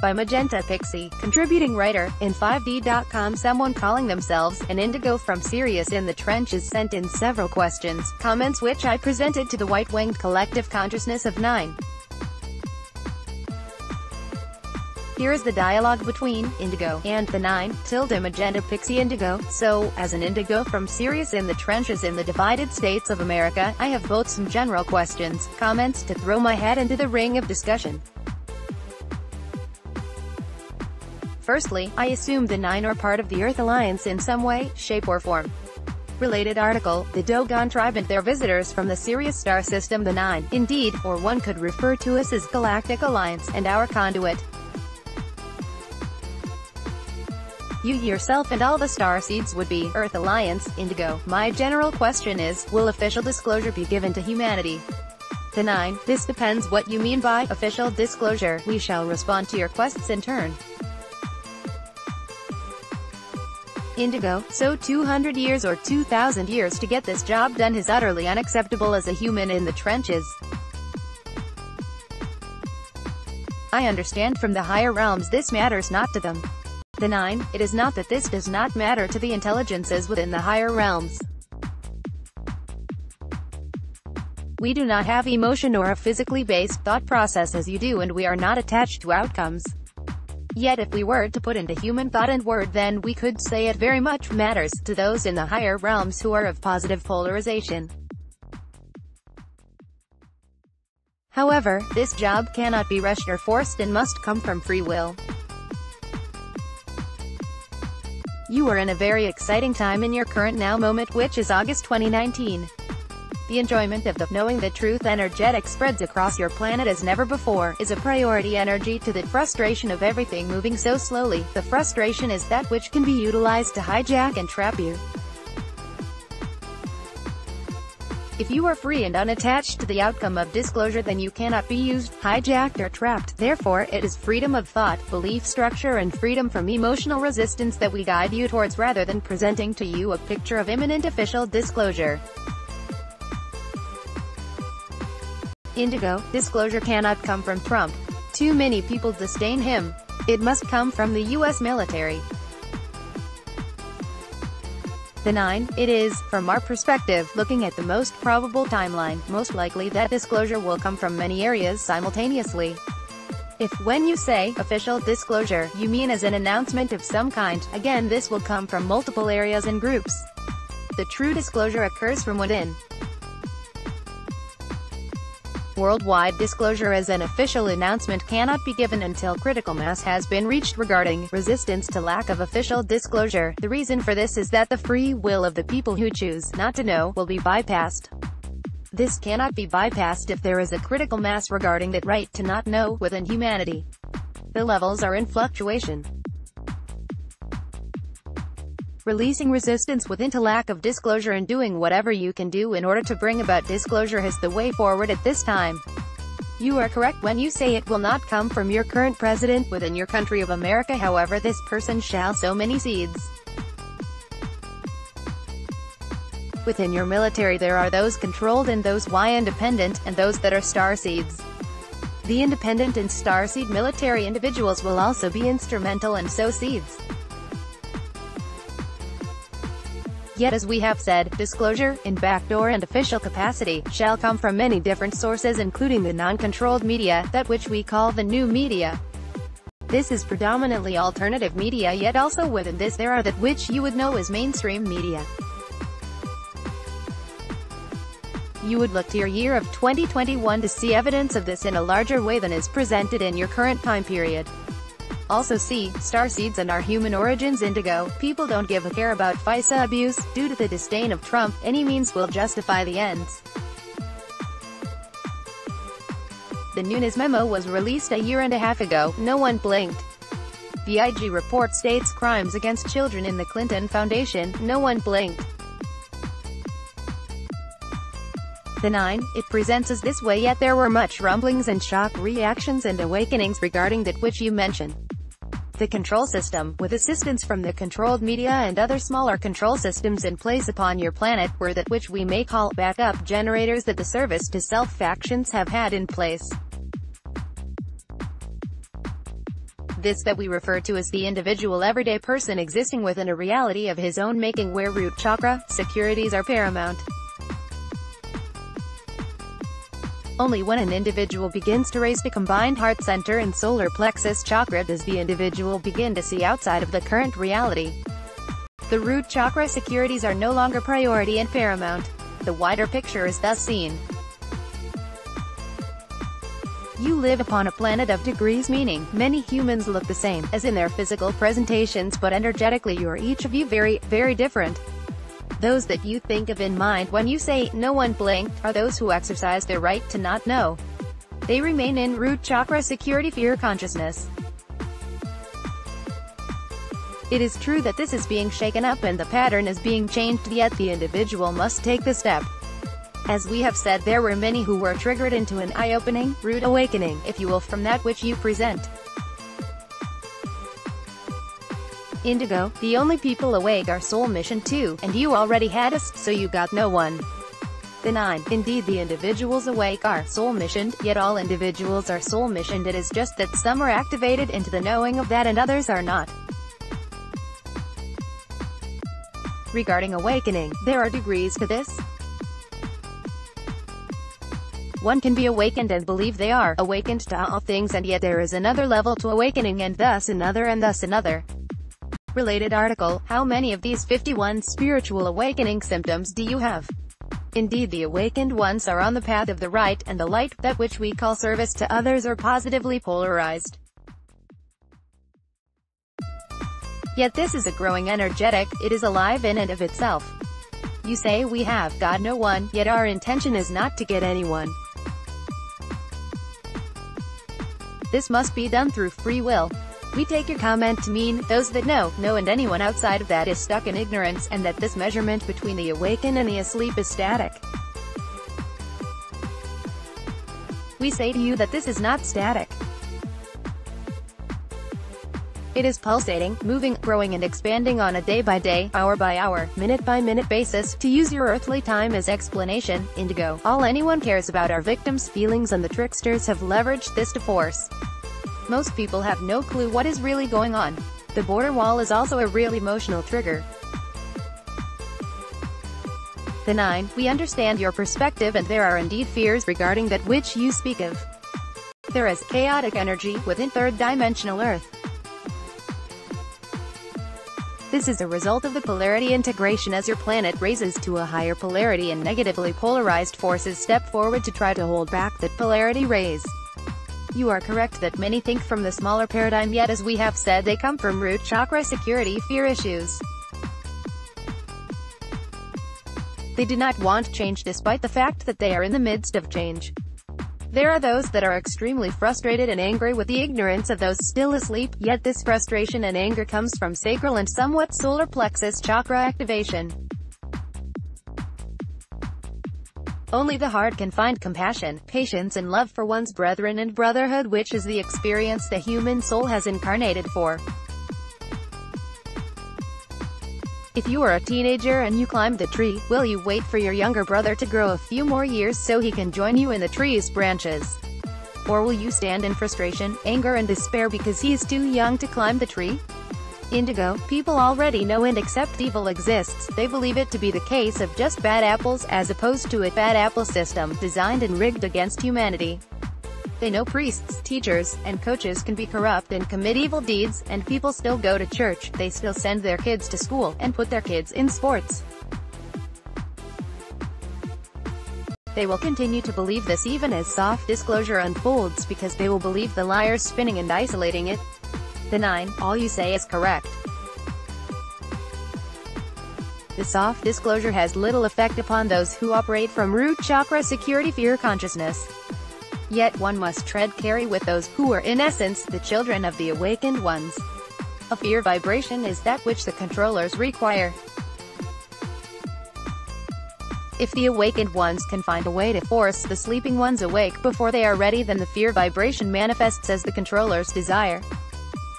By Magenta Pixie Contributing Writer. In 5D.com, someone calling themselves An Indigo from Sirius in the Trenches sent in several questions, comments which I presented to the white-winged collective consciousness of 9. Here is the dialogue between Indigo and the 9 Magenta Pixie Indigo. So, as an Indigo from Sirius in the trenches in the divided states of America, I have both some general questions, comments to throw my head into the ring of discussion. Firstly, I assume the 9 are part of the Earth Alliance in some way, shape or form. Related article, the Dogon tribe and their visitors from the Sirius star system. The 9, indeed, or one could refer to us as Galactic Alliance, and our conduit. You yourself and all the starseeds would be Earth Alliance, Indigo. My general question is, will official disclosure be given to humanity? The 9, this depends what you mean by official disclosure. We shall respond to your questions in turn. Indigo, so 200 years or 2,000 years to get this job done is utterly unacceptable as a human in the trenches. I understand from the higher realms this matters not to them. The 9, it is not that this does not matter to the intelligences within the higher realms. We do not have emotion or a physically based thought process as you do, and we are not attached to outcomes. Yet if we were to put into human thought and word, then we could say it very much matters to those in the higher realms who are of positive polarization. However, this job cannot be rushed or forced and must come from free will. You are in a very exciting time in your current now moment, which is August 2019. The enjoyment of the knowing the truth energetic spreads across your planet as never before, is a priority energy to the frustration of everything moving so slowly. The frustration is that which can be utilized to hijack and trap you. If you are free and unattached to the outcome of disclosure, then you cannot be used, hijacked or trapped. Therefore, it is freedom of thought, belief structure and freedom from emotional resistance that we guide you towards rather than presenting to you a picture of imminent official disclosure. Indigo, disclosure cannot come from Trump. Too many people disdain him. It must come from the US military. The 9, it is, from our perspective, looking at the most probable timeline, most likely that disclosure will come from many areas simultaneously. If, when you say, official disclosure, you mean as an announcement of some kind, again this will come from multiple areas and groups. The true disclosure occurs from within. Worldwide disclosure as an official announcement cannot be given until critical mass has been reached regarding resistance to lack of official disclosure. The reason for this is that the free will of the people who choose not to know will be bypassed. This cannot be bypassed if there is a critical mass regarding that right to not know within humanity. The levels are in fluctuation. Releasing resistance within to lack of disclosure and doing whatever you can do in order to bring about disclosure is the way forward at this time. You are correct when you say it will not come from your current president within your country of America. However, this person shall sow many seeds. Within your military there are those controlled and those independent, and those that are star seeds. The independent and starseed military individuals will also be instrumental and sow seeds. Yet as we have said, disclosure, in backdoor and official capacity, shall come from many different sources including the non-controlled media, that which we call the new media. This is predominantly alternative media, yet also within this there are that which you would know as mainstream media. You would look to your year of 2021 to see evidence of this in a larger way than is presented in your current time period. Also see, starseeds and our human origins. Indigo, people don't give a care about FISA abuse. Due to the disdain of Trump, any means will justify the ends. The Nunes memo was released a year and a half ago. No one blinked. The IG report states crimes against children in the Clinton Foundation. No one blinked. The 9, it presents us this way, yet there were much rumblings and shock reactions and awakenings regarding that which you mention. The control system, with assistance from the controlled media and other smaller control systems in place upon your planet, were that which we may call backup generators that the service to self factions have had in place. This that we refer to as the individual everyday person existing within a reality of his own making where root chakra securities are paramount. Only when an individual begins to raise the combined heart center and solar plexus chakra does the individual begin to see outside of the current reality. The root chakra securities are no longer priority and paramount. The wider picture is thus seen. You live upon a planet of degrees, meaning many humans look the same, as in their physical presentations, but energetically you are each of you very, very different. Those that you think of in mind when you say, "no one blinked," are those who exercise their right to not know. They remain in root chakra security fear consciousness. It is true that this is being shaken up and the pattern is being changed, yet the individual must take the step. As we have said, there were many who were triggered into an eye-opening, root awakening, if you will, from that which you present. Indigo, the only people awake are soul mission too, and you already had us, so you got no one. The 9. Indeed, the individuals awake are soul missioned, yet all individuals are soul missioned. It is just that some are activated into the knowing of that and others are not. Regarding awakening, there are degrees to this. One can be awakened and believe they are awakened to all things, and yet there is another level to awakening, and thus another, and thus another. Related article: how many of these 51 spiritual awakening symptoms do you have? Indeed, the awakened ones are on the path of the right, and the light, that which we call service to others, are positively polarized. Yet this is a growing energetic, it is alive in and of itself. You say we have got no one, yet our intention is not to get anyone. This must be done through free will. We take your comment to mean, those that know, and anyone outside of that is stuck in ignorance, and that this measurement between the awakened and the asleep is static. We say to you that this is not static. It is pulsating, moving, growing and expanding on a day-by-day, hour-by-hour, minute-by-minute basis. To use your earthly time as explanation, Indigo, all anyone cares about are victims' feelings, and the tricksters have leveraged this to force. Most people have no clue what is really going on. The border wall is also a real emotional trigger. The 9. We understand your perspective, and there are indeed fears regarding that which you speak of. There is chaotic energy within third-dimensional Earth. This is a result of the polarity integration as your planet raises to a higher polarity and negatively polarized forces step forward to try to hold back that polarity raise. You are correct that many think from the smaller paradigm, yet as we have said, they come from root chakra security fear issues. They do not want change despite the fact that they are in the midst of change. There are those that are extremely frustrated and angry with the ignorance of those still asleep, yet this frustration and anger comes from sacral and somewhat solar plexus chakra activation. Only the heart can find compassion, patience and love for one's brethren and brotherhood, which is the experience the human soul has incarnated for. If you are a teenager and you climb the tree, will you wait for your younger brother to grow a few more years so he can join you in the tree's branches? Or will you stand in frustration, anger and despair because he is too young to climb the tree? Indigo, people already know and accept evil exists. They believe it to be the case of just bad apples, as opposed to a bad apple system, designed and rigged against humanity. They know priests, teachers, and coaches can be corrupt and commit evil deeds, and people still go to church, they still send their kids to school, and put their kids in sports. They will continue to believe this even as soft disclosure unfolds, because they will believe the liars spinning and isolating it. The 9. All you say is correct. The soft disclosure has little effect upon those who operate from root chakra security fear consciousness. Yet one must tread carefully with those who are in essence the children of the awakened ones. A fear vibration is that which the controllers require. If the awakened ones can find a way to force the sleeping ones awake before they are ready, then the fear vibration manifests as the controller's desire.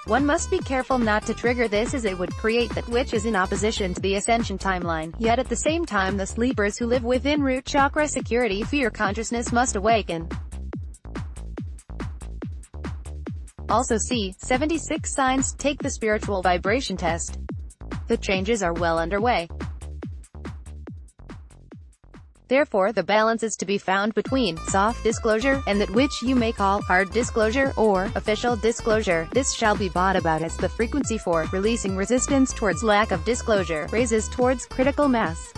One must be careful not to trigger this, as it would create that which is in opposition to the ascension timeline. Yet at the same time, the sleepers who live within root chakra security fear consciousness must awaken. Also see 76 signs. Take the spiritual vibration test. The changes are well underway. Therefore the balance is to be found between soft disclosure, and that which you may call hard disclosure, or official disclosure. This shall be brought about as the frequency for releasing resistance towards lack of disclosure raises towards critical mass.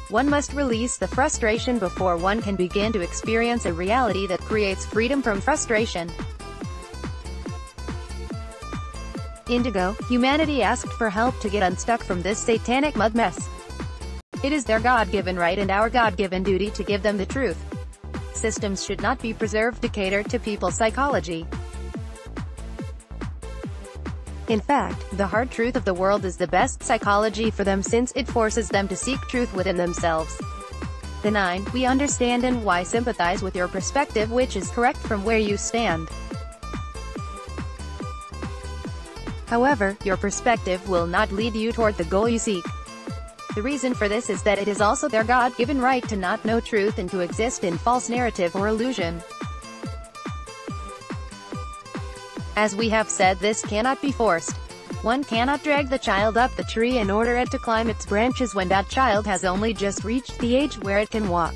One must release the frustration before one can begin to experience a reality that creates freedom from frustration. Indigo, humanity asked for help to get unstuck from this satanic mud mess. It is their God-given right and our God-given duty to give them the truth. Systems should not be preserved to cater to people's psychology. In fact, the hard truth of the world is the best psychology for them, since it forces them to seek truth within themselves. The 9. We understand and why sympathize with your perspective, which is correct from where you stand. However, your perspective will not lead you toward the goal you seek. The reason for this is that it is also their God-given right to not know truth and to exist in false narrative or illusion. As we have said, this cannot be forced. One cannot drag the child up the tree in order to climb its branches when that child has only just reached the age where it can walk.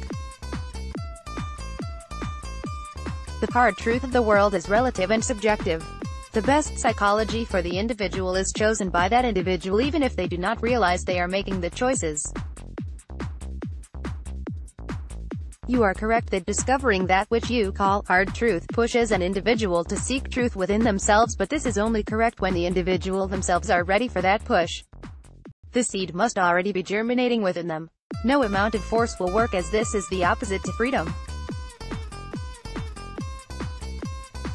The hard truth of the world is relative and subjective. The best psychology for the individual is chosen by that individual, even if they do not realize they are making the choices. You are correct that discovering that which you call hard truth pushes an individual to seek truth within themselves, but this is only correct when the individual themselves are ready for that push. The seed must already be germinating within them. No amount of force will work, as this is the opposite to freedom.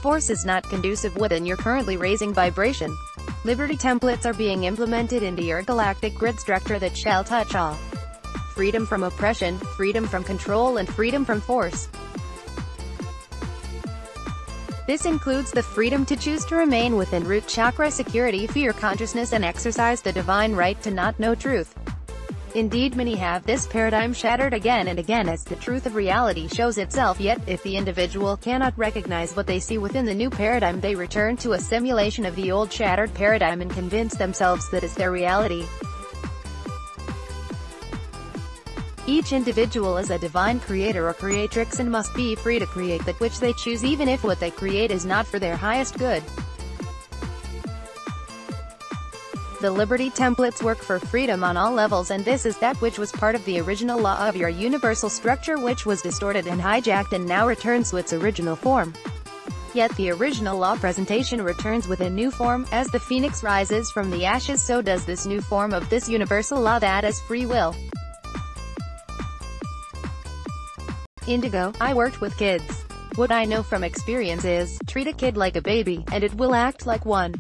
Force is not conducive within your currently raising vibration. Liberty templates are being implemented into your galactic grid structure that shall touch all. Freedom from oppression, freedom from control, and freedom from force. This includes the freedom to choose to remain within root chakra security, fear consciousness, and exercise the divine right to not know truth. Indeed, many have this paradigm shattered again and again as the truth of reality shows itself, yet, if the individual cannot recognize what they see within the new paradigm, they return to a simulation of the old shattered paradigm and convince themselves that is their reality. Each individual is a divine creator or creatrix and must be free to create that which they choose, even if what they create is not for their highest good. The Liberty templates work for freedom on all levels, and this is that which was part of the original law of your universal structure, which was distorted and hijacked and now returns to its original form. Yet the original law presentation returns with a new form. As the phoenix rises from the ashes, so does this new form of this universal law that is free will. Indigo, I worked with kids. What I know from experience is, treat a kid like a baby, and it will act like one.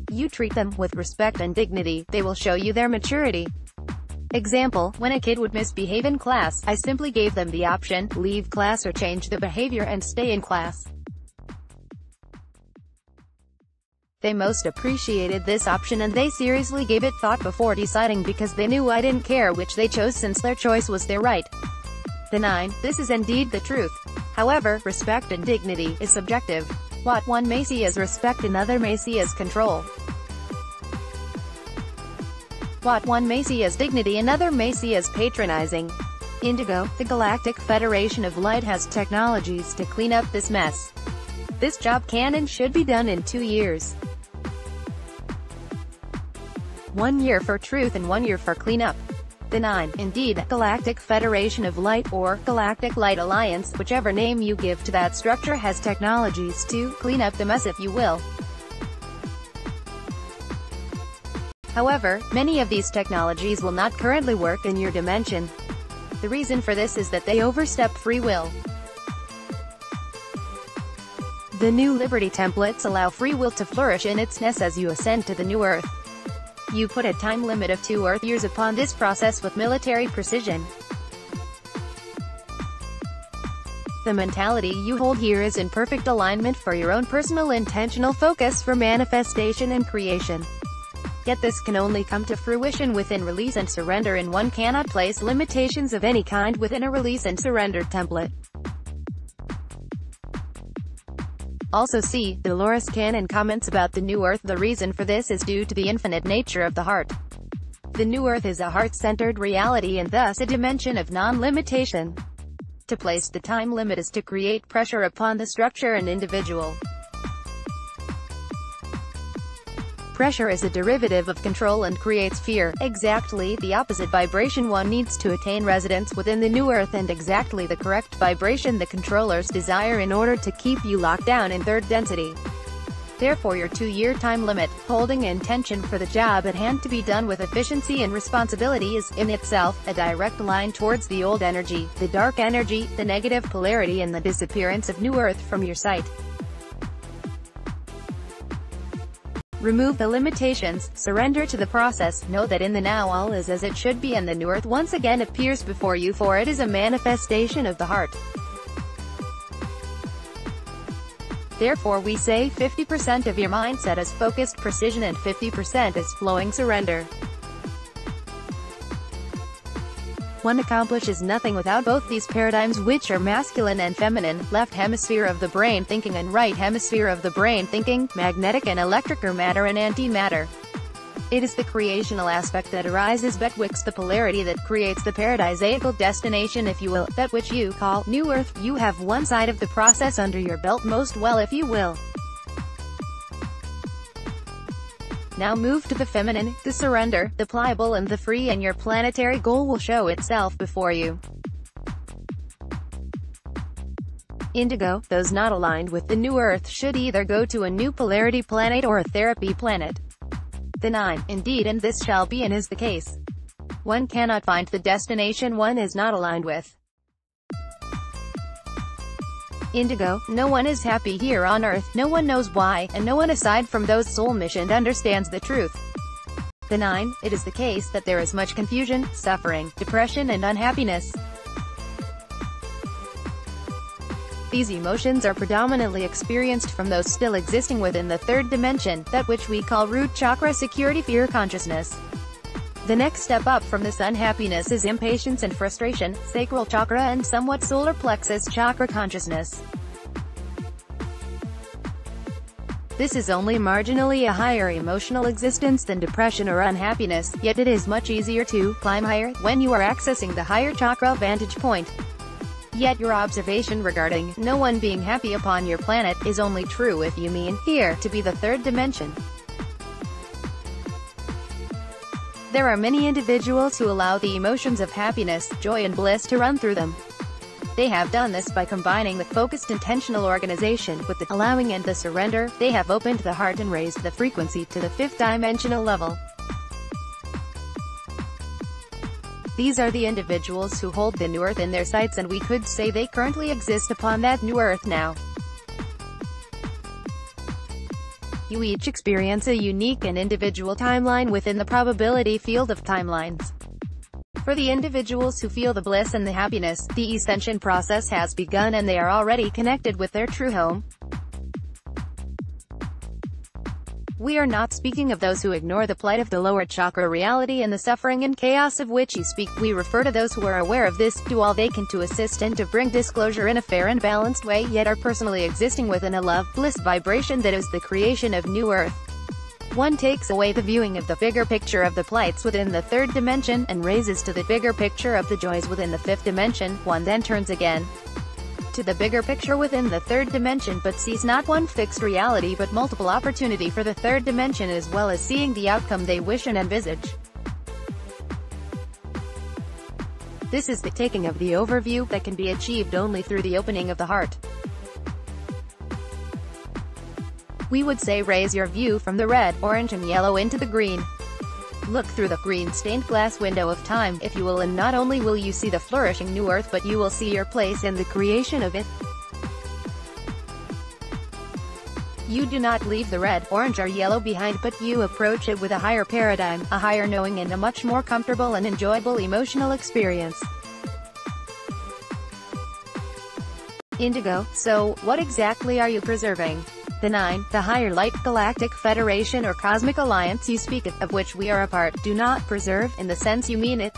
You treat them with respect and dignity, they will show you their maturity. Example, when a kid would misbehave in class, I simply gave them the option, leave class or change the behavior and stay in class. They most appreciated this option and they seriously gave it thought before deciding, because they knew I didn't care which they chose since their choice was their right. The 9. This is indeed the truth. However, respect and dignity is subjective. What one may see as respect, another may see as control. What one may see as dignity, another may see as patronizing. Indigo, the Galactic Federation of Light has technologies to clean up this mess. This job can and should be done in 2 years. 1 year for truth and 1 year for cleanup. The 9. Indeed, Galactic Federation of Light, or Galactic Light Alliance, whichever name you give to that structure, has technologies to clean up the mess, if you will. However, many of these technologies will not currently work in your dimension. The reason for this is that they overstep free will. The new Liberty templates allow free will to flourish in its nest as you ascend to the new Earth. You put a time limit of 2 Earth years upon this process with military precision. The mentality you hold here is in perfect alignment for your own personal intentional focus for manifestation and creation. Yet this can only come to fruition within release and surrender, and one cannot place limitations of any kind within a release and surrender template. Also see, Dolores Cannon comments about the New Earth. The reason for this is due to the infinite nature of the heart. The New Earth is a heart-centered reality and thus a dimension of non-limitation. To place the time limit is to create pressure upon the structure and individual. Pressure is a derivative of control and creates fear, exactly the opposite vibration one needs to attain residence within the New Earth, and exactly the correct vibration the controllers desire in order to keep you locked down in third density. Therefore your 2-year time limit, holding intention for the job at hand to be done with efficiency and responsibility, is, in itself, a direct line towards the old energy, the dark energy, the negative polarity, and the disappearance of New Earth from your sight. Remove the limitations, surrender to the process, know that in the now all is as it should be and the New Earth once again appears before you, for it is a manifestation of the heart. Therefore we say 50% of your mindset is focused precision and 50% is flowing surrender. One accomplishes nothing without both these paradigms, which are masculine and feminine, left hemisphere of the brain thinking and right hemisphere of the brain thinking, magnetic and electric, or matter and antimatter. It is the creational aspect that arises betwixt the polarity that creates the paradisaical destination, if you will, that which you call New Earth. You have one side of the process under your belt most well, if you will. Now move to the feminine, the surrender, the pliable and the free, and your planetary goal will show itself before you. Indigo, those not aligned with the New Earth should either go to a new polarity planet or a therapy planet. The 9, indeed, and this shall be and is the case. One cannot find the destination one is not aligned with. Indigo, no one is happy here on Earth, no one knows why, and no one aside from those soul-missioned understands the truth. The 9, it is the case that there is much confusion, suffering, depression and unhappiness. These emotions are predominantly experienced from those still existing within the third dimension, that which we call root chakra, security, fear, consciousness. The next step up from this unhappiness is impatience and frustration, sacral chakra and somewhat solar plexus chakra consciousness. This is only marginally a higher emotional existence than depression or unhappiness, yet it is much easier to climb higher when you are accessing the higher chakra vantage point. Yet your observation regarding no one being happy upon your planet is only true if you mean here to be the third dimension. There are many individuals who allow the emotions of happiness, joy and bliss to run through them. They have done this by combining the focused intentional organization with the allowing and the surrender. They have opened the heart and raised the frequency to the 5th dimensional level. These are the individuals who hold the New Earth in their sights, and we could say they currently exist upon that New Earth now. You each experience a unique and individual timeline within the probability field of timelines. For the individuals who feel the bliss and the happiness, the ascension process has begun and they are already connected with their true home. We are not speaking of those who ignore the plight of the lower chakra reality and the suffering and chaos of which you speak. We refer to those who are aware of this, do all they can to assist and to bring disclosure in a fair and balanced way, yet are personally existing within a love, bliss vibration that is the creation of New Earth. One takes away the viewing of the bigger picture of the plights within the third dimension, and raises to the bigger picture of the joys within the 5th dimension. One then turns again to the bigger picture within the third dimension, but sees not one fixed reality but multiple opportunity for the third dimension, as well as seeing the outcome they wish and envisage. This is the taking of the overview that can be achieved only through the opening of the heart. We would say raise your view from the red, orange and yellow into the green. Look through the green stained glass window of time, if you will, and not only will you see the flourishing New Earth, but you will see your place in the creation of it. You do not leave the red, orange or yellow behind, but you approach it with a higher paradigm, a higher knowing and a much more comfortable and enjoyable emotional experience. Indigo, so, what exactly are you preserving? The 9, the higher light, galactic federation or cosmic alliance you speak of which we are a part, do not preserve, in the sense you mean it.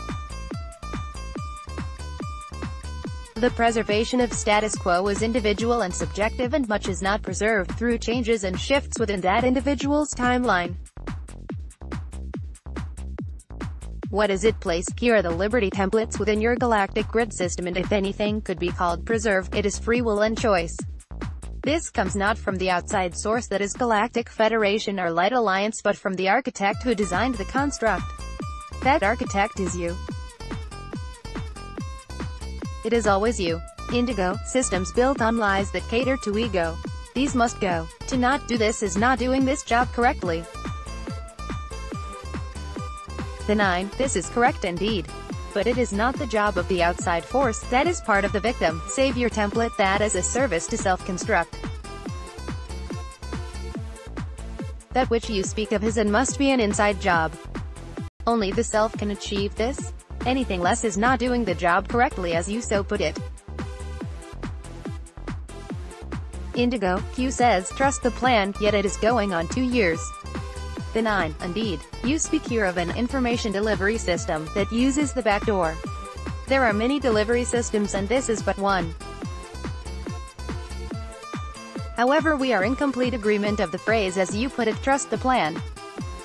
The preservation of status quo is individual and subjective, and much is not preserved through changes and shifts within that individual's timeline. What is it place? Here are the liberty templates within your galactic grid system, and if anything could be called preserved, it is free will and choice. This comes not from the outside source, that is Galactic Federation or Light Alliance, but from the architect who designed the construct. That architect is you. It is always you. Indigo, systems built on lies that cater to ego. These must go. To not do this is not doing this job correctly. The 9. This is correct indeed. But it is not the job of the outside force, that is part of the victim. Savior template, that is a service to self-construct. That which you speak of is and must be an inside job. Only the self can achieve this. Anything less is not doing the job correctly, as you so put it. Indigo, Q says, trust the plan, yet it is going on 2 years. The 9. Indeed. You speak here of an information delivery system that uses the back door. There are many delivery systems and this is but one. However, we are in complete agreement of the phrase as you put it, trust the plan.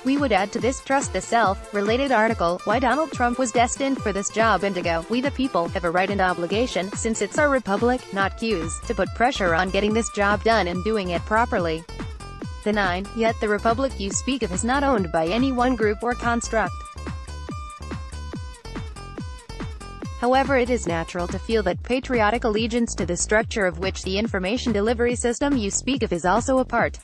We would add to this trust the self related article, why Donald Trump was destined for this job. Indigo, we the people have a right and obligation, since it's our republic, not Q's, to put pressure on getting this job done and doing it properly. The 9. Yet the republic you speak of is not owned by any one group or construct. However, it is natural to feel that patriotic allegiance to the structure of which the information delivery system you speak of is also a part.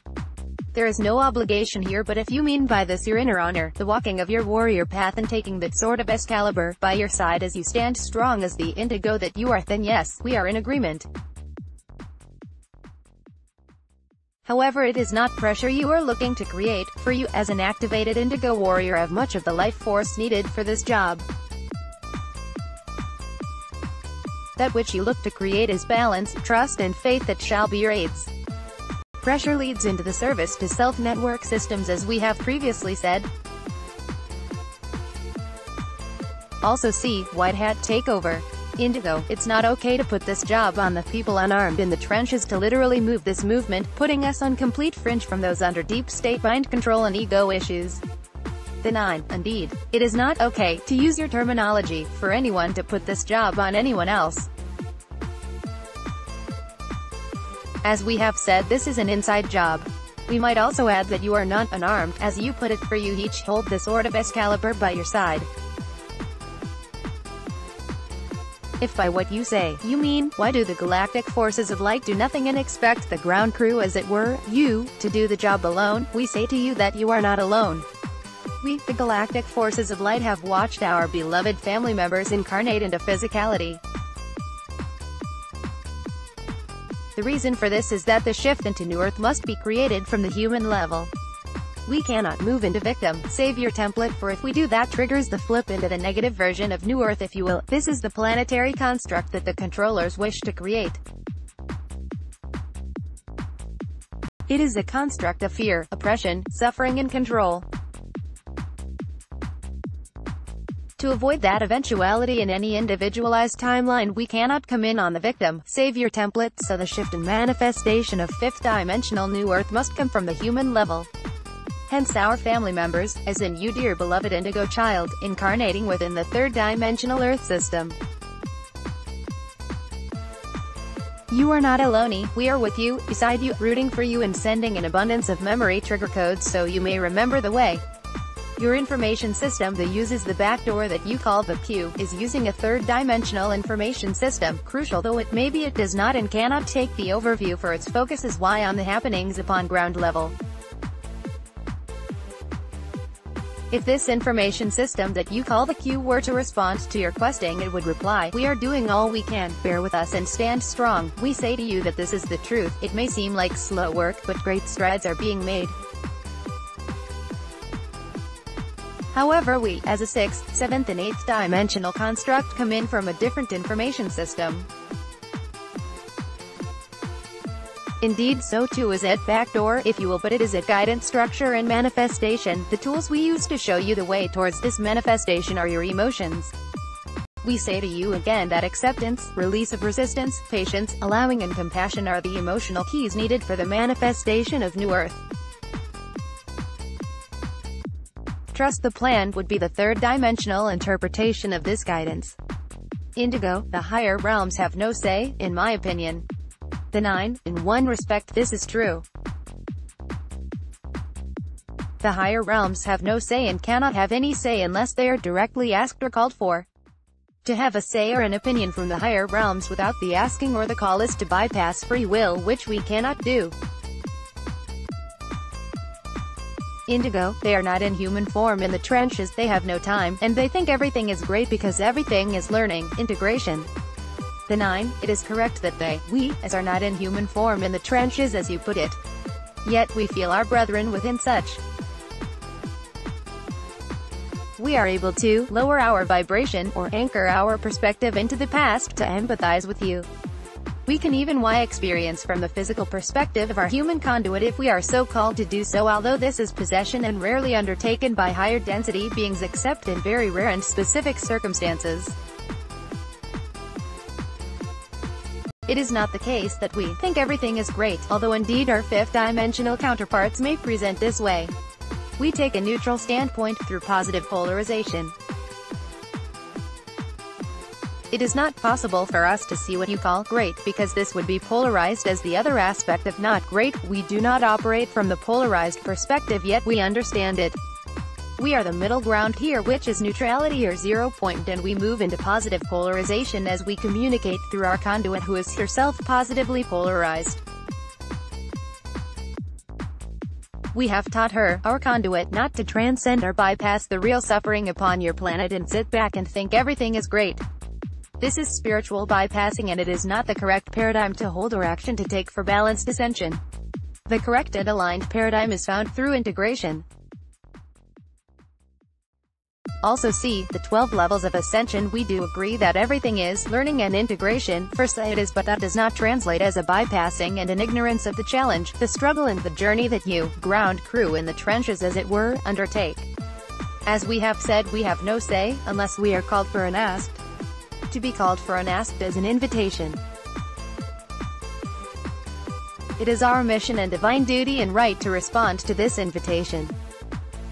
There is no obligation here, but if you mean by this your inner honor, the walking of your warrior path and taking that sword of Excalibur by your side as you stand strong as the indigo that you are, then yes, we are in agreement. However, it is not pressure you are looking to create, for you, as an activated indigo warrior, have much of the life force needed for this job. That which you look to create is balance, trust and faith that shall be your aids. Pressure leads into the service to self-network systems, as we have previously said. Also see, White Hat Takeover. Indigo, it's not okay to put this job on the people unarmed in the trenches to literally move this movement, putting us on complete fringe from those under deep state mind control and ego issues. The 9. Indeed. It is not okay, to use your terminology, for anyone to put this job on anyone else. As we have said, this is an inside job. We might also add that you are not unarmed, as you put it, for you each hold the sword of Excalibur by your side. If by what you say, you mean, why do the galactic forces of light do nothing and expect the ground crew, as it were, you, to do the job alone, we say to you that you are not alone. We, the galactic forces of light, have watched our beloved family members incarnate into physicality. The reason for this is that the shift into New Earth must be created from the human level. We cannot move into victim, savior template, for if we do, that triggers the flip into the negative version of New Earth, if you will. This is the planetary construct that the controllers wish to create. It is a construct of fear, oppression, suffering and control. To avoid that eventuality in any individualized timeline, we cannot come in on the victim, savior template, so the shift and manifestation of fifth-dimensional New Earth must come from the human level. Hence our family members, as in you dear beloved indigo child, incarnating within the third-dimensional Earth system. You are not alone, we are with you, beside you, rooting for you and sending an abundance of memory trigger codes so you may remember the way. Your information system that uses the backdoor that you call the Q, is using a third-dimensional information system, crucial though it may be, it does not and cannot take the overview, for its focus is Y on the happenings upon ground level. If this information system that you call the Q were to respond to your questing, it would reply, we are doing all we can, bear with us and stand strong. We say to you that this is the truth. It may seem like slow work, but great strides are being made. However, we, as a 6th, 7th and 8th dimensional construct, come in from a different information system. Indeed, so too is it backdoor, if you will, but it is a guidance structure and manifestation. The tools we use to show you the way towards this manifestation are your emotions. We say to you again that acceptance, release of resistance, patience, allowing and compassion are the emotional keys needed for the manifestation of New Earth. Trust the plan would be the third-dimensional interpretation of this guidance. Indigo, the higher realms have no say, in my opinion. The 9, in one respect this is true. The higher realms have no say and cannot have any say unless they are directly asked or called for. To have a say or an opinion from the higher realms without the asking or the call is to bypass free will, which we cannot do. Indigo, they are not in human form in the trenches, they have no time, and they think everything is great because everything is learning, integration. The 9, it is correct that we, as are not in human form in the trenches as you put it. Yet we feel our brethren within such. We are able to lower our vibration, or anchor our perspective into the past, to empathize with you. We can even experience from the physical perspective of our human conduit if we are so called to do so, although this is possession and rarely undertaken by higher density beings except in very rare and specific circumstances. It is not the case that we think everything is great, although indeed our fifth-dimensional counterparts may present this way. We take a neutral standpoint through positive polarization. It is not possible for us to see what you call great, because this would be polarized as the other aspect of not great. We do not operate from the polarized perspective, yet we understand it. We are the middle ground here, which is neutrality or 0 point, and we move into positive polarization as we communicate through our conduit, who is herself positively polarized. We have taught her, our conduit, not to transcend or bypass the real suffering upon your planet and sit back and think everything is great. This is spiritual bypassing, and it is not the correct paradigm to hold or action to take for balanced ascension. The correct and aligned paradigm is found through integration. Also see, the 12 levels of ascension. We do agree that everything is learning and integration. First it is, but that does not translate as a bypassing and an ignorance of the challenge, the struggle and the journey that you, ground crew in the trenches as it were, undertake. As we have said, we have no say, unless we are called for and asked. To be called for and asked is an invitation. It is our mission and divine duty and right to respond to this invitation.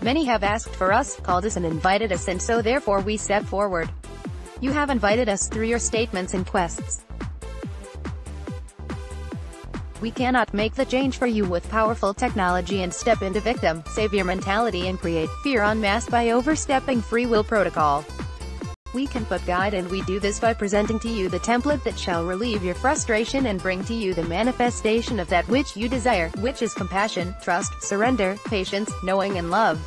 Many have asked for us, called us and invited us, and so therefore we step forward. You have invited us through your statements and quests. We cannot make the change for you with powerful technology and step into victim, savior mentality and create fear en masse by overstepping free will protocol. We can but guide, and we do this by presenting to you the template that shall relieve your frustration and bring to you the manifestation of that which you desire, which is compassion, trust, surrender, patience, knowing and love.